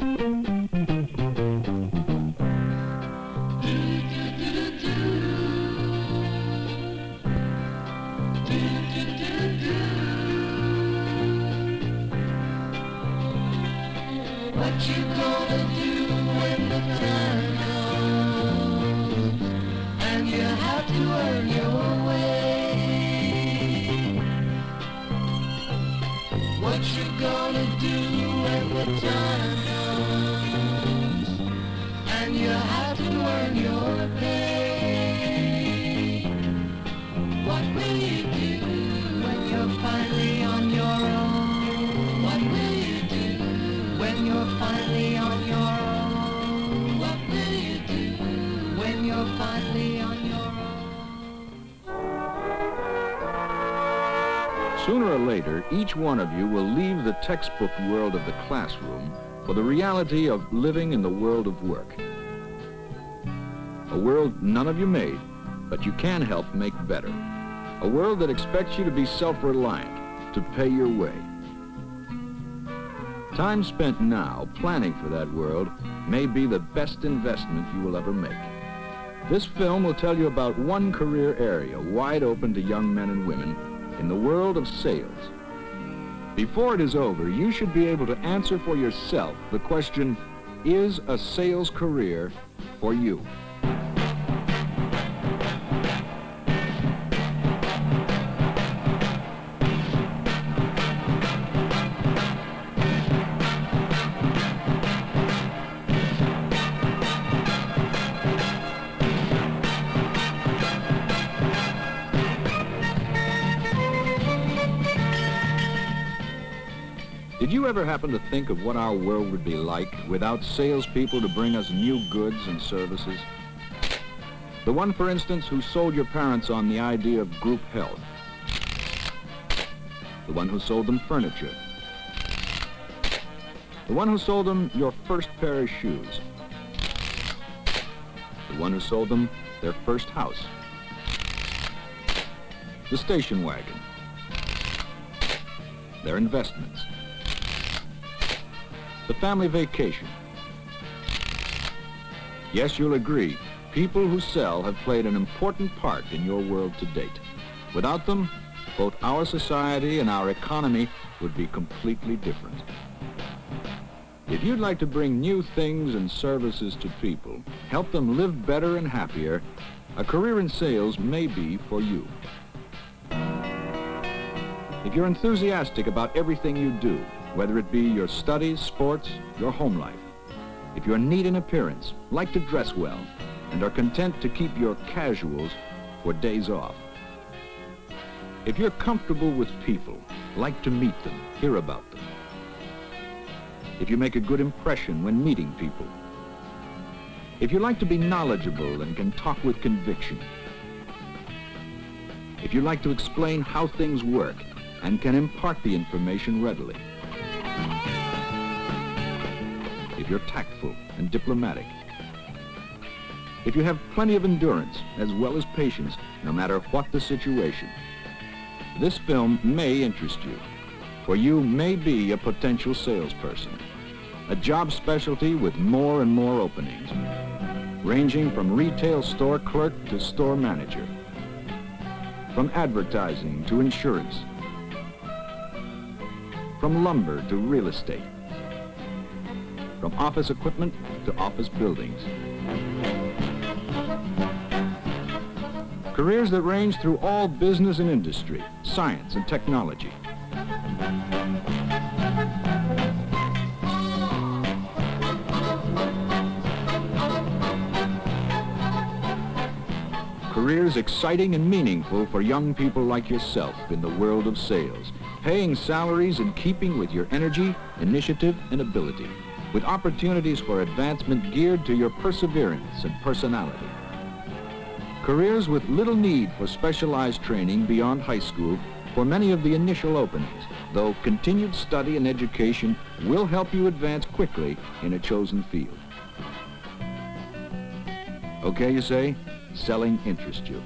What you gonna do when the time comes and you have to earn your way? What you gonna do when the time comes and you have to earn your pay? What will you do when you're finally on your own? What will you do when you're finally on your own? What will you do when you're finally on your own? Sooner or later, each one of you will leave the textbook world of the classroom for the reality of living in the world of work. A world none of you made, but you can help make better. A world that expects you to be self-reliant, to pay your way. Time spent now planning for that world may be the best investment you will ever make. This film will tell you about one career area wide open to young men and women in the world of sales. Before it is over, you should be able to answer for yourself the question, is a sales career for you? Did you ever happen to think of what our world would be like without salespeople to bring us new goods and services? The one, for instance, who sold your parents on the idea of group health. The one who sold them furniture. The one who sold them your first pair of shoes. The one who sold them their first house. The station wagon. Their investments. The family vacation. Yes, you'll agree, people who sell have played an important part in your world to date. Without them, both our society and our economy would be completely different. If you'd like to bring new things and services to people, help them live better and happier, a career in sales may be for you. If you're enthusiastic about everything you do, whether it be your studies, sports, your home life. If you're neat in appearance, like to dress well, and are content to keep your casuals for days off. If you're comfortable with people, like to meet them, hear about them. If you make a good impression when meeting people. If you like to be knowledgeable and can talk with conviction. If you like to explain how things work and can impart the information readily. If you're tactful and diplomatic. If you have plenty of endurance as well as patience, no matter what the situation. This film may interest you, for you may be a potential salesperson. A job specialty with more and more openings, ranging from retail store clerk to store manager, from advertising to insurance, from lumber to real estate, from office equipment to office buildings. Careers that range through all business and industry, science and technology. Careers exciting and meaningful for young people like yourself in the world of sales, paying salaries in keeping with your energy, initiative, and ability, with opportunities for advancement geared to your perseverance and personality. Careers with little need for specialized training beyond high school for many of the initial openings, though continued study and education will help you advance quickly in a chosen field. Okay, you say, selling interests you.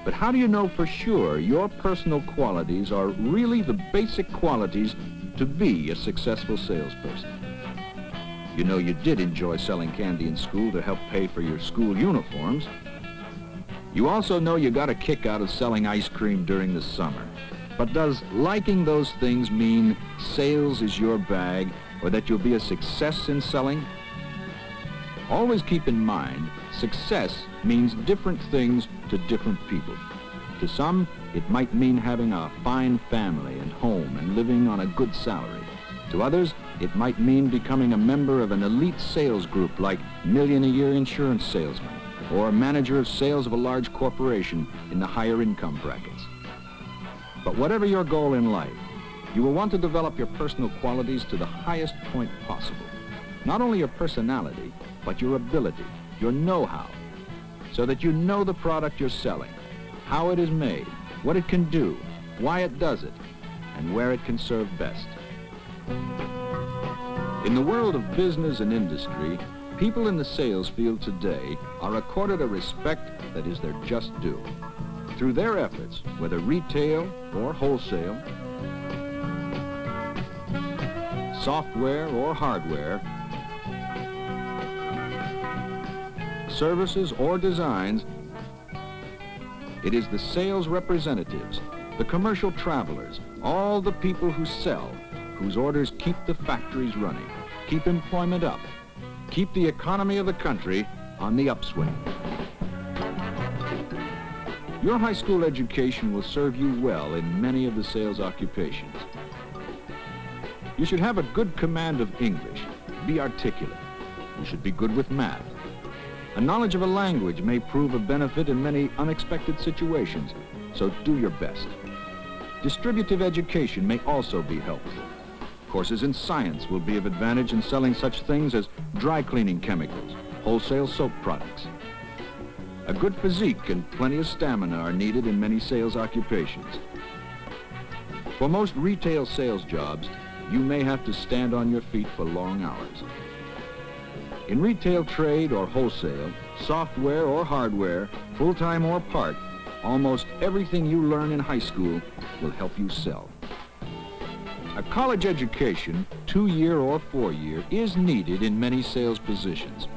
But how do you know for sure your personal qualities are really the basic qualities to be a successful salesperson? You know you did enjoy selling candy in school to help pay for your school uniforms. You also know you got a kick out of selling ice cream during the summer. But does liking those things mean sales is your bag, or that you'll be a success in selling? Always keep in mind, success means different things to different people. To some, it might mean having a fine family and home and living on a good salary. To others, it might mean becoming a member of an elite sales group like million-a-year insurance salesman or manager of sales of a large corporation in the higher income brackets. But whatever your goal in life, you will want to develop your personal qualities to the highest point possible. Not only your personality, but your ability, your know-how, so that you know the product you're selling, how it is made, what it can do, why it does it, and where it can serve best. In the world of business and industry, people in the sales field today are accorded a respect that is their just due. Through their efforts, whether retail or wholesale, software or hardware, services or designs, it is the sales representatives, the commercial travelers, all the people who sell, whose orders keep the factories running, keep employment up, keep the economy of the country on the upswing. Your high school education will serve you well in many of the sales occupations. You should have a good command of English, be articulate. You should be good with math. A knowledge of a language may prove a benefit in many unexpected situations, so do your best. Distributive education may also be helpful. Courses in science will be of advantage in selling such things as dry cleaning chemicals, wholesale soap products. A good physique and plenty of stamina are needed in many sales occupations. For most retail sales jobs, you may have to stand on your feet for long hours. In retail trade or wholesale, software or hardware, full-time or part, almost everything you learn in high school will help you sell. A college education, 2-year or 4-year, is needed in many sales positions.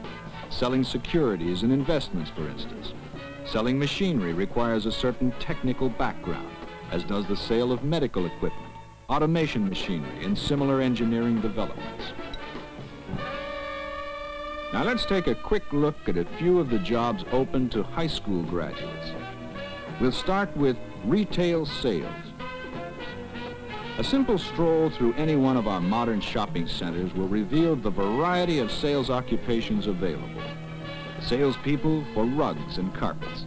Selling securities and investments, for instance. Selling machinery requires a certain technical background, as does the sale of medical equipment, automation machinery, and similar engineering developments. Now let's take a quick look at a few of the jobs open to high school graduates. We'll start with retail sales. A simple stroll through any one of our modern shopping centers will reveal the variety of sales occupations available. Salespeople for rugs and carpets,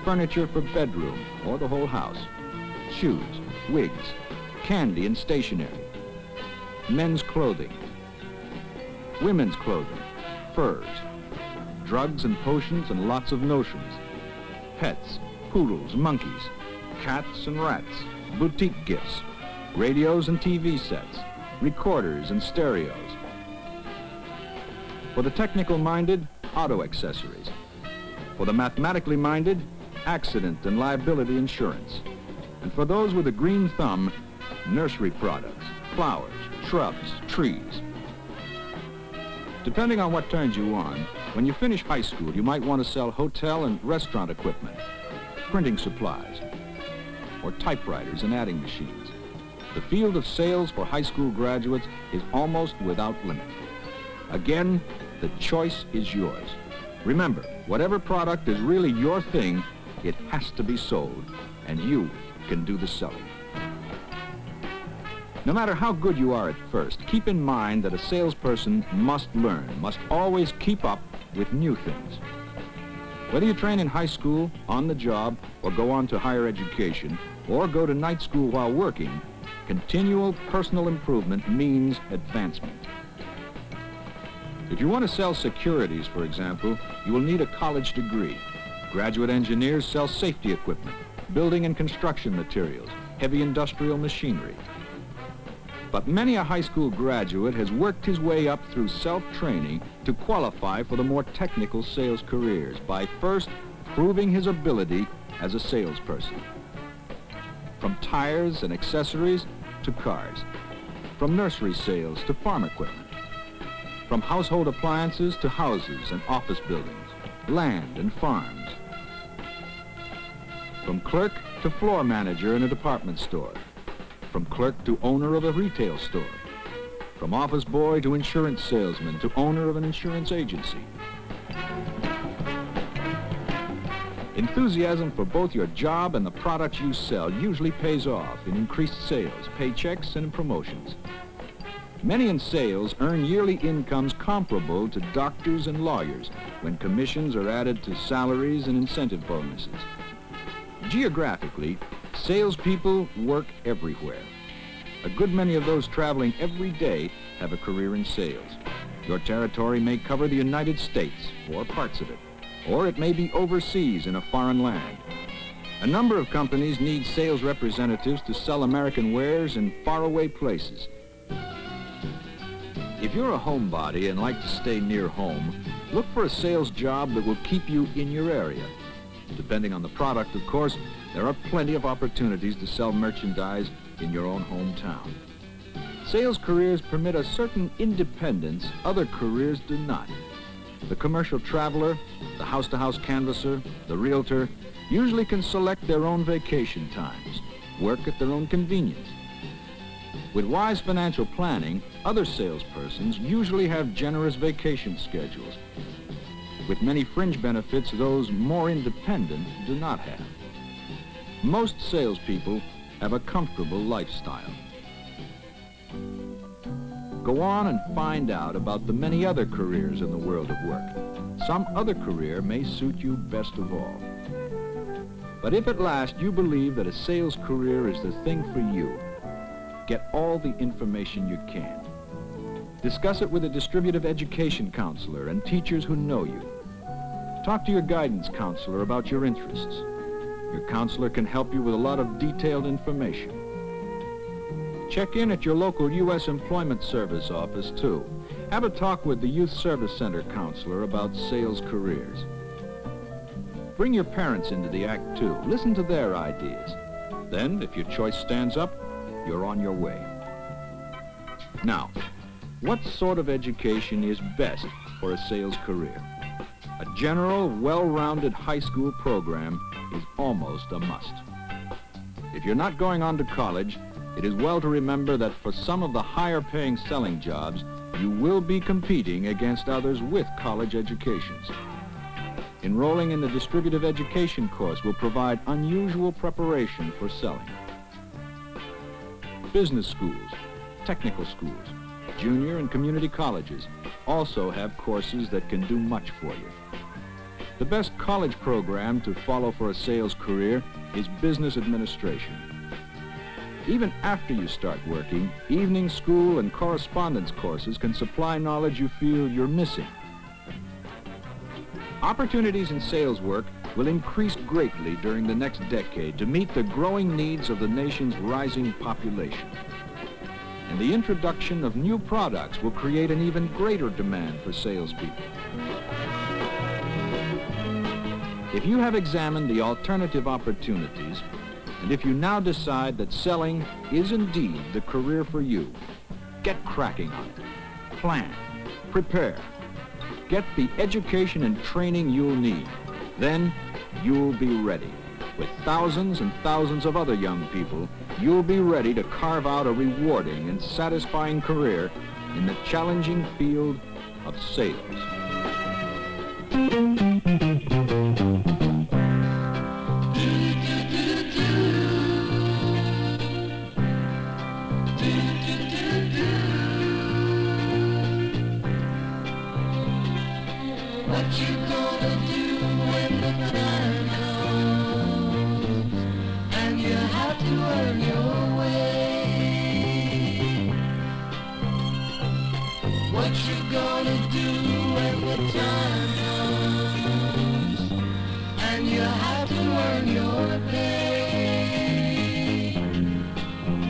furniture for bedroom or the whole house, shoes, wigs, candy and stationery, men's clothing, women's clothing, furs, drugs and potions and lots of notions, pets, poodles, monkeys, cats and rats, boutique gifts, radios and TV sets, recorders and stereos. For the technical minded, auto accessories. For the mathematically minded, accident and liability insurance. And for those with a green thumb, nursery products, flowers, shrubs, trees. Depending on what turns you on, when you finish high school, you might want to sell hotel and restaurant equipment, printing supplies, or typewriters and adding machines. The field of sales for high school graduates is almost without limit. Again, the choice is yours. Remember, whatever product is really your thing, it has to be sold, and you can do the selling. No matter how good you are at first, keep in mind that a salesperson must learn, must always keep up with new things. Whether you train in high school, on the job, or go on to higher education, or go to night school while working, continual personal improvement means advancement. If you want to sell securities, for example, you will need a college degree. Graduate engineers sell safety equipment, building and construction materials, heavy industrial machinery. But many a high school graduate has worked his way up through self-training to qualify for the more technical sales careers by first proving his ability as a salesperson. From tires and accessories to cars, from nursery sales to farm equipment. from household appliances to houses and office buildings, land and farms. From clerk to floor manager in a department store. From clerk to owner of a retail store. From office boy to insurance salesman to owner of an insurance agency. Enthusiasm for both your job and the products you sell usually pays off in increased sales, paychecks, and in promotions. Many in sales earn yearly incomes comparable to doctors and lawyers when commissions are added to salaries and incentive bonuses. Geographically, salespeople work everywhere. A good many of those traveling every day have a career in sales. Your territory may cover the United States or parts of it, or it may be overseas in a foreign land. A number of companies need sales representatives to sell American wares in faraway places. If you're a homebody and like to stay near home, look for a sales job that will keep you in your area. Depending on the product, of course, there are plenty of opportunities to sell merchandise in your own hometown. Sales careers permit a certain independence other careers do not. The commercial traveler, the house-to-house canvasser, the realtor usually can select their own vacation times, work at their own convenience. With wise financial planning, other salespersons usually have generous vacation schedules, with many fringe benefits those more independent do not have. Most salespeople have a comfortable lifestyle. Go on and find out about the many other careers in the world of work. Some other career may suit you best of all. But if at last you believe that a sales career is the thing for you, get all the information you can. Discuss it with a distributive education counselor and teachers who know you. Talk to your guidance counselor about your interests. Your counselor can help you with a lot of detailed information. Check in at your local U.S. Employment Service office, too. Have a talk with the Youth Service Center counselor about sales careers. Bring your parents into the act, too. Listen to their ideas. Then, if your choice stands up, you're on your way. Now, what sort of education is best for a sales career? A general, well-rounded high school program is almost a must. If you're not going on to college, it is well to remember that for some of the higher-paying selling jobs, you will be competing against others with college educations. Enrolling in the distributive education course will provide unusual preparation for selling. Business schools, technical schools, junior and community colleges also have courses that can do much for you. The best college program to follow for a sales career is business administration. Even after you start working, evening school and correspondence courses can supply knowledge you feel you're missing. Opportunities in sales work will increase greatly during the next decade to meet the growing needs of the nation's rising population. And the introduction of new products will create an even greater demand for salespeople. If you have examined the alternative opportunities, and if you now decide that selling is indeed the career for you, get cracking on it. Plan. Prepare. Get the education and training you'll need. Then you'll be ready. With thousands and thousands of other young people, you'll be ready to carve out a rewarding and satisfying career in the challenging field of sales. What you gonna do when the time comes and you have to earn your way? What you gonna do when the time comes and you have to earn your pay?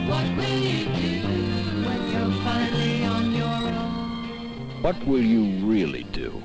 What will you do when you're finally on your own? What will you really do?